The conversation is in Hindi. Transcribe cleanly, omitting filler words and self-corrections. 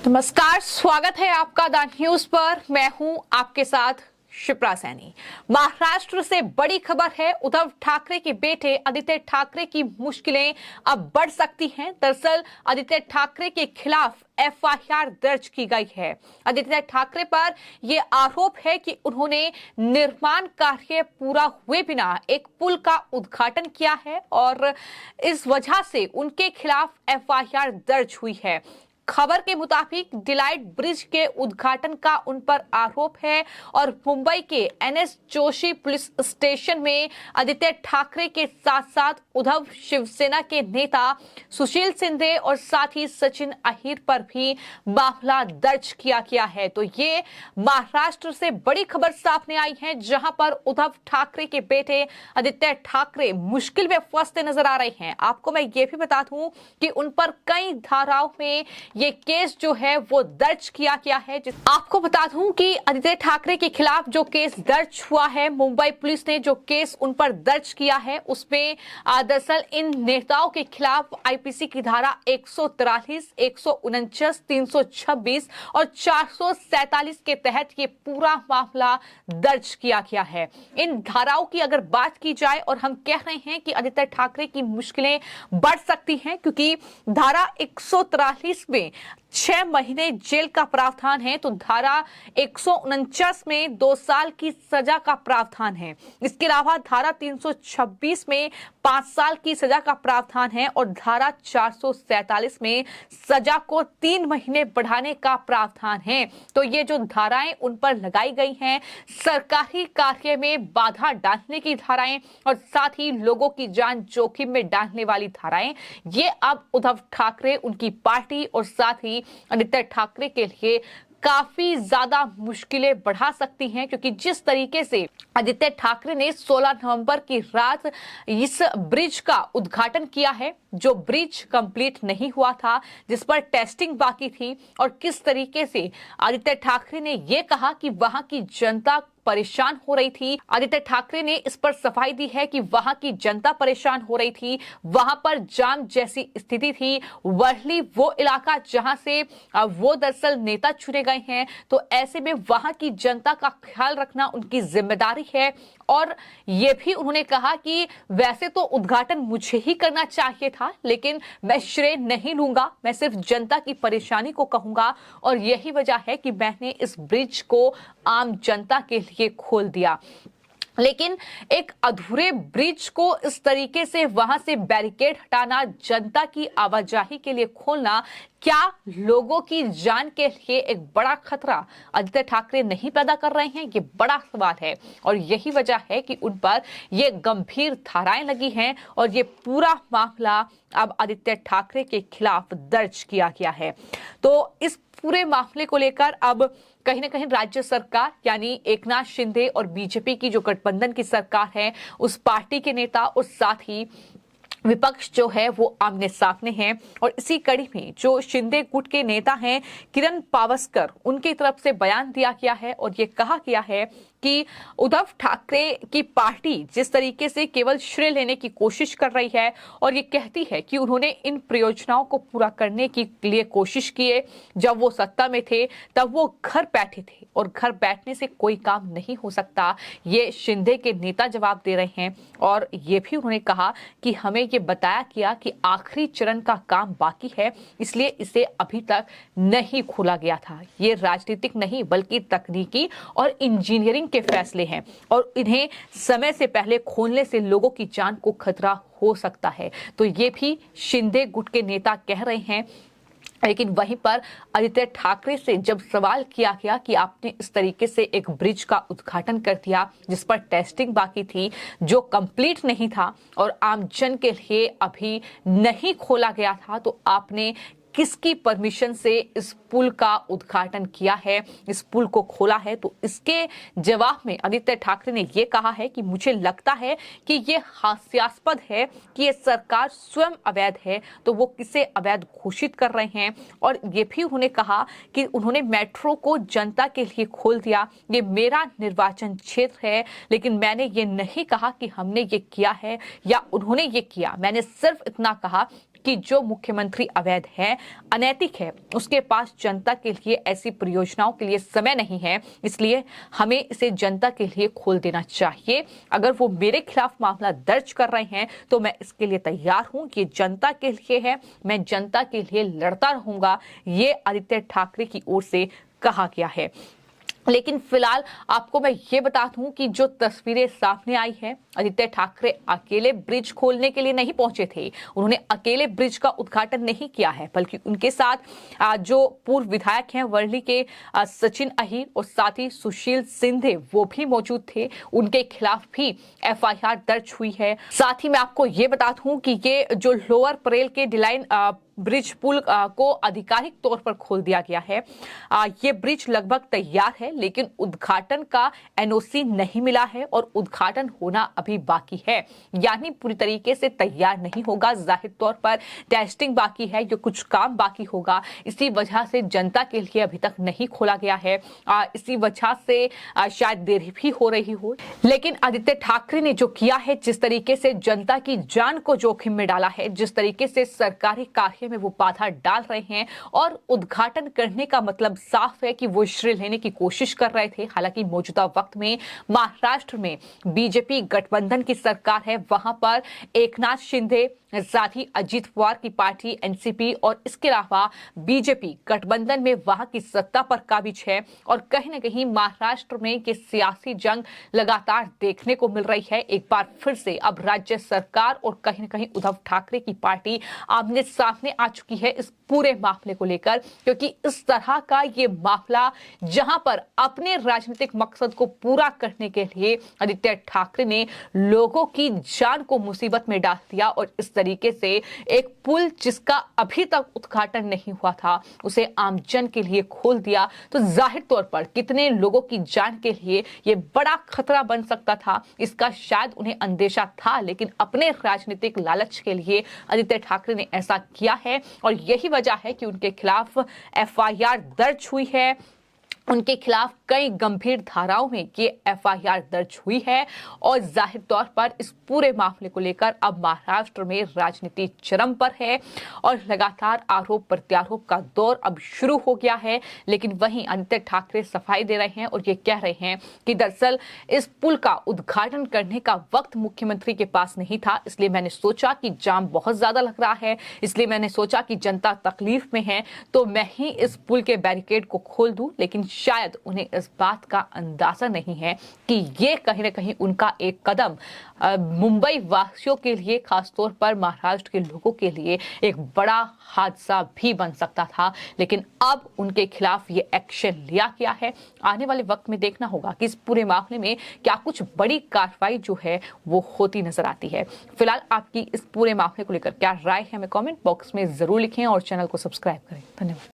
नमस्कार, स्वागत है आपका द न्यूज पर। मैं हूं आपके साथ शिप्रा सैनी। महाराष्ट्र से बड़ी खबर है। उद्धव ठाकरे के बेटे आदित्य ठाकरे की मुश्किलें अब बढ़ सकती हैं। दरअसल आदित्य ठाकरे के खिलाफ एफआईआर दर्ज की गई है। आदित्य ठाकरे पर यह आरोप है कि उन्होंने निर्माण कार्य पूरा हुए बिना एक पुल का उद्घाटन किया है और इस वजह से उनके खिलाफ एफआईआर दर्ज हुई है। खबर के मुताबिक डिलाइट ब्रिज के उद्घाटन का उन पर आरोप है और मुंबई के एनएस जोशी पुलिस स्टेशन में आदित्य ठाकरे के साथ साथ उद्धव शिवसेना के नेता सुशील शिंदे और साथ ही सचिन अहिर पर भी मामला दर्ज किया गया है। तो ये महाराष्ट्र से बड़ी खबर सामने आई है, जहां पर उद्धव ठाकरे के बेटे आदित्य ठाकरे मुश्किल में फंसते नजर आ रहे हैं। आपको मैं ये भी बता दूं कि उन पर कई धाराओं में ये केस जो है वो दर्ज किया गया है। आपको बता दूं कि आदित्य ठाकरे के खिलाफ जो केस दर्ज हुआ है, मुंबई पुलिस ने जो केस उन पर दर्ज किया है उसमें दरअसल इन नेताओं के खिलाफ आईपीसी की धारा 143, 149, 326 और 447 के तहत ये पूरा मामला दर्ज किया गया है। इन धाराओं की अगर बात की जाए और हम कह रहे हैं कि आदित्य ठाकरे की मुश्किलें बढ़ सकती हैं क्योंकि धारा 143 में 6 महीने जेल का प्रावधान है, तो धारा 149 में 2 साल की सजा का प्रावधान है। इसके अलावा धारा 326 में 5 साल की सजा का प्रावधान है और धारा 447 में सजा को 3 महीने बढ़ाने का प्रावधान है। तो ये जो धाराएं उन पर लगाई गई हैं, सरकारी कार्य में बाधा डालने की धाराएं और साथ ही लोगों की जान जोखिम में डालने वाली धाराएं, ये अब उद्धव ठाकरे, उनकी पार्टी और साथ ही आदित्य ठाकरे के लिए काफी ज्यादा मुश्किलें बढ़ा सकती हैं, क्योंकि जिस तरीके से आदित्य ठाकरे ने 16 नवंबर की रात इस ब्रिज का उद्घाटन किया है, जो ब्रिज कंप्लीट नहीं हुआ था, जिस पर टेस्टिंग बाकी थी, और किस तरीके से आदित्य ठाकरे ने यह कहा कि वहां की जनता परेशान हो रही थी। आदित्य ठाकरे ने इस पर सफाई दी है कि वहां की जनता परेशान हो रही थी, वहां पर जाम जैसी स्थिति थी। वर्ली वो इलाका जहां से वो दरअसल नेता चुने गए हैं, तो ऐसे में वहां की जनता का ख्याल रखना उनकी जिम्मेदारी है। और ये भी उन्होंने कहा कि वैसे तो उद्घाटन मुझे ही करना चाहिए था, लेकिन मैं श्रेय नहीं लूंगा, मैं सिर्फ जनता की परेशानी को कहूंगा और यही वजह है कि मैंने इस ब्रिज को आम जनता के लिए खोल दिया। लेकिन एक अधूरे ब्रिज को इस तरीके से वहां से बैरिकेड हटाना, जनता की आवाजाही के लिए खोलना, क्या लोगों की जान के लिए एक बड़ा खतरा आदित्य ठाकरे नहीं पैदा कर रहे हैं? ये बड़ा सवाल है और यही वजह है कि उन पर ये गंभीर धाराएं लगी हैं और ये पूरा मामला अब आदित्य ठाकरे के खिलाफ दर्ज किया गया है। तो इस पूरे मामले को लेकर अब कहीं ना कहीं राज्य सरकार यानी एकनाथ शिंदे और बीजेपी की जो गठबंधन की सरकार है, उस पार्टी के नेता और साथ ही विपक्ष जो है वो आमने सामने हैं। और इसी कड़ी में जो शिंदे गुट के नेता हैं किरण पावस्कर, उनकी तरफ से बयान दिया गया है और ये कहा गया है कि उद्धव ठाकरे की पार्टी जिस तरीके से केवल श्रेय लेने की कोशिश कर रही है और ये कहती है कि उन्होंने इन परियोजनाओं को पूरा करने के लिए कोशिश किए, जब वो सत्ता में थे तब वो घर बैठे थे और घर बैठने से कोई काम नहीं हो सकता, ये शिंदे के नेता जवाब दे रहे हैं। और ये भी उन्होंने कहा कि हमें ये बताया गया कि आखिरी चरण का काम बाकी है, इसलिए इसे अभी तक नहीं खोला गया था। ये राजनीतिक नहीं बल्कि तकनीकी और इंजीनियरिंग के फैसले हैं और इन्हें समय से पहले खोलने से लोगों की जान को खतरा हो सकता है। तो ये भी शिंदे गुट के नेता कह रहे हैं। लेकिन वहीं पर आदित्य ठाकरे से जब सवाल किया गया कि आपने इस तरीके से एक ब्रिज का उद्घाटन कर दिया जिस पर टेस्टिंग बाकी थी, जो कंप्लीट नहीं था और आम जन के लिए अभी नहीं खोला गया था, तो आपने किसकी परमिशन से इस पुल का उद्घाटन किया है, इस पुल को खोला है? तो इसके जवाब में आदित्य ठाकरे ने यह कहा है कि मुझे लगता है कि यह हास्यास्पद है कि ये सरकार स्वयं अवैध है, तो वो किसे अवैध घोषित कर रहे हैं। और ये भी उन्होंने कहा कि उन्होंने मेट्रो को जनता के लिए खोल दिया, ये मेरा निर्वाचन क्षेत्र है, लेकिन मैंने ये नहीं कहा कि हमने ये किया है या उन्होंने ये किया। मैंने सिर्फ इतना कहा कि जो मुख्यमंत्री अवैध है, अनैतिक है, उसके पास जनता के लिए ऐसी परियोजनाओं के लिए समय नहीं है, इसलिए हमें इसे जनता के लिए खोल देना चाहिए। अगर वो मेरे खिलाफ मामला दर्ज कर रहे हैं तो मैं इसके लिए तैयार हूं। ये जनता के लिए है, मैं जनता के लिए लड़ता रहूंगा, ये आदित्य ठाकरे की ओर से कहा गया है। लेकिन फिलहाल आपको मैं ये बता दूं कि जो तस्वीरें सामने आई है, आदित्य ठाकरे अकेले ब्रिज खोलने के लिए नहीं पहुंचे थे। उन्होंने अकेले ब्रिज का उद्घाटन नहीं किया है, बल्कि उनके साथ जो पूर्व विधायक हैं वर्ली के सचिन अहीर और साथ ही सुशील सिंधे, वो भी मौजूद थे। उनके खिलाफ भी FIR दर्ज हुई है। साथ ही मैं आपको ये बता दूं कि ये जो लोअर परेल के डिलाइन ब्रिज पुल को आधिकारिक तौर पर खोल दिया गया है। ये ब्रिज लगभग तैयार है, लेकिन उद्घाटन का NOC नहीं मिला है और उद्घाटन होना अभी बाकी है, यानी पूरी तरीके से तैयार नहीं होगा। जाहिर तौर पर टेस्टिंग बाकी है, जो कुछ काम बाकी होगा, इसी वजह से जनता के लिए अभी तक नहीं खोला गया है। इसी वजह से शायद देरी भी हो रही हो। लेकिन आदित्य ठाकरे ने जो किया है, जिस तरीके से जनता की जान को जोखिम में डाला है, जिस तरीके से सरकारी कार्य में वो बाधा डाल रहे हैं और उद्घाटन करने का मतलब साफ है कि वो श्रेय लेने की कोशिश कर रहे थे। हालांकि मौजूदा वक्त में महाराष्ट्र में बीजेपी गठबंधन की सरकार है, वहां पर एकनाथ शिंदे, साथ ही अजीत पवार की पार्टी NCP और इसके अलावा बीजेपी गठबंधन में वहां की सत्ता पर काबिज है। और कहीं ना कहीं महाराष्ट्र में ये सियासी जंग लगातार देखने को मिल रही है। एक बार फिर से अब राज्य सरकार और कहीं ना कहीं उद्धव ठाकरे की पार्टी आमने सामने आ चुकी है इस पूरे मामले को लेकर, क्योंकि इस तरह का ये मामला जहां पर अपने राजनीतिक मकसद को पूरा करने के लिए आदित्य ठाकरे ने लोगों की जान को मुसीबत में डाल दिया और इस तरीके से एक पुल जिसका अभी तक उद्घाटन नहीं हुआ था, उसे आमजन के लिए खोल दिया। तो जाहिर तौर पर कितने लोगों की जान के लिए ये बड़ा खतरा बन सकता था, इसका शायद उन्हें अंदेशा था, लेकिन अपने राजनीतिक लालच के लिए आदित्य ठाकरे ने ऐसा किया है। और यही वजह है कि उनके खिलाफ FIR दर्ज हुई है। उनके खिलाफ कई गंभीर धाराओं में ये FIR दर्ज हुई है और जाहिर तौर पर इस पूरे मामले को लेकर अब महाराष्ट्र में राजनीति चरम पर है और लगातार आरोप प्रत्यारोप का दौर अब शुरू हो गया है। लेकिन वहीं आदित्य ठाकरे सफाई दे रहे हैं और ये कह रहे हैं कि दरअसल इस पुल का उद्घाटन करने का वक्त मुख्यमंत्री के पास नहीं था, इसलिए मैंने सोचा कि जाम बहुत ज्यादा लग रहा है, इसलिए मैंने सोचा कि जनता तकलीफ में है तो मैं ही इस पुल के बैरिकेड को खोल दूं। लेकिन शायद उन्हें इस बात का अंदाजा नहीं है कि ये कहीं ना कहीं उनका एक कदम मुंबई वासियों के लिए, खासतौर पर महाराष्ट्र के लोगों के लिए एक बड़ा हादसा भी बन सकता था। लेकिन अब उनके खिलाफ ये एक्शन लिया गया है। आने वाले वक्त में देखना होगा कि इस पूरे मामले में क्या कुछ बड़ी कार्रवाई जो है वो होती नजर आती है। फिलहाल आपकी इस पूरे मामले को लेकर क्या राय है, हमें कमेंट बॉक्स में जरूर लिखें और चैनल को सब्सक्राइब करें। धन्यवाद।